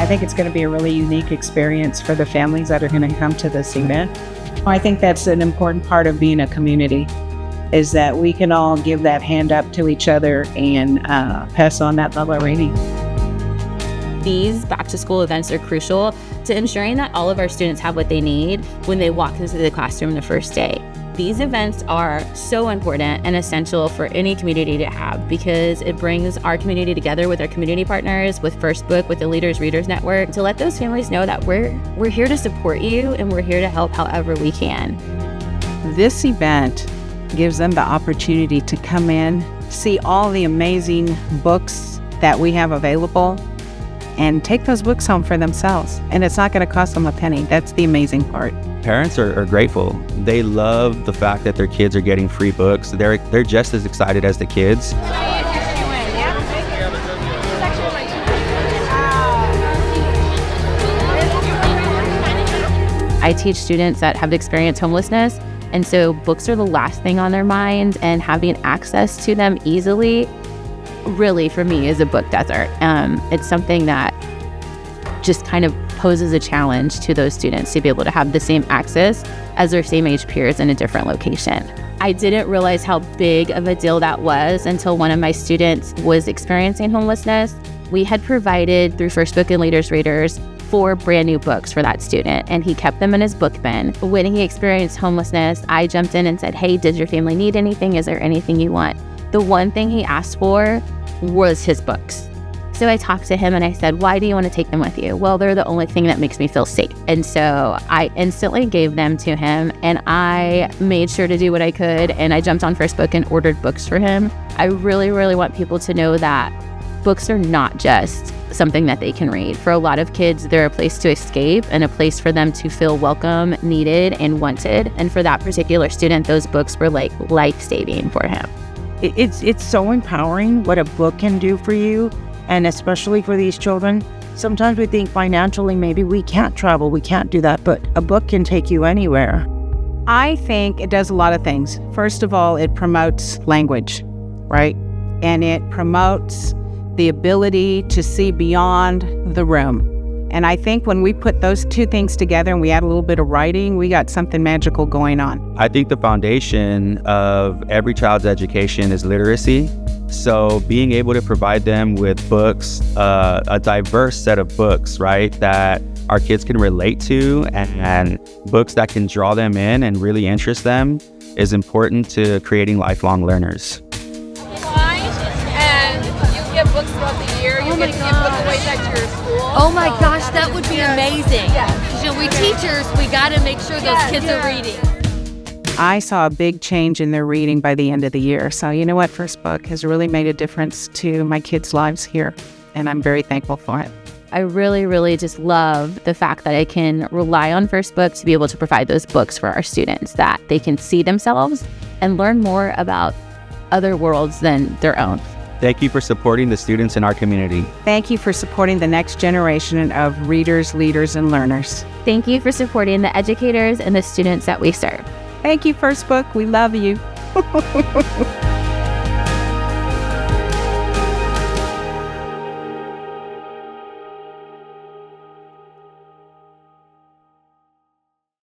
I think it's going to be a really unique experience for the families that are going to come to this event. I think that's an important part of being a community, is that we can all give that hand up to each other and pass on that love of reading. These back-to-school events are crucial to ensuring that all of our students have what they need when they walk into the classroom the first day. These events are so important and essential for any community to have because it brings our community together with our community partners, with First Book, with the Leaders Readers Network, to let those families know that we're here to support you and we're here to help however we can. This event gives them the opportunity to come in, see all the amazing books that we have available, and take those books home for themselves. And it's not going to cost them a penny. That's the amazing part. Parents are grateful. They love the fact that their kids are getting free books. They're just as excited as the kids. I teach students that have experienced homelessness, and so books are the last thing on their mind, and having access to them easily really, for me, is a book desert. It's something that just kind of poses a challenge to those students to be able to have the same access as their same age peers in a different location. I didn't realize how big of a deal that was until one of my students was experiencing homelessness. We had provided, through First Book and Leaders Readers, 4 brand new books for that student, and he kept them in his book bin. When he experienced homelessness, I jumped in and said, "Hey, does your family need anything? Is there anything you want?" The one thing he asked for was his books. So I talked to him and I said, "Why do you want to take them with you?" "Well, they're the only thing that makes me feel safe." And so I instantly gave them to him, and I made sure to do what I could, and I jumped on First Book and ordered books for him. I really, really want people to know that books are not just something that they can read. For a lot of kids, they're a place to escape and a place for them to feel welcome, needed, and wanted. And for that particular student, those books were like life-saving for him. It's so empowering what a book can do for you, and especially for these children. Sometimes we think financially maybe we can't travel, we can't do that, but a book can take you anywhere. I think it does a lot of things. First of all, it promotes language, right? And it promotes the ability to see beyond the room. And I think when we put those two things together and we add a little bit of writing, we got something magical going on. I think the foundation of every child's education is literacy. So being able to provide them with books, a diverse set of books, right, that our kids can relate to, and books that can draw them in and really interest them, is important to creating lifelong learners. And you get books throughout the year. You get to give books away back to your school. Oh my gosh, that would be amazing. Yeah. You know, we teachers, we got to make sure those kids are reading. I saw a big change in their reading by the end of the year. So you know what? First Book has really made a difference to my kids' lives here, and I'm very thankful for it. I really, really just love the fact that I can rely on First Book to be able to provide those books for our students, that they can see themselves and learn more about other worlds than their own. Thank you for supporting the students in our community. Thank you for supporting the next generation of readers, leaders, and learners. Thank you for supporting the educators and the students that we serve. Thank you, First Book. We love you.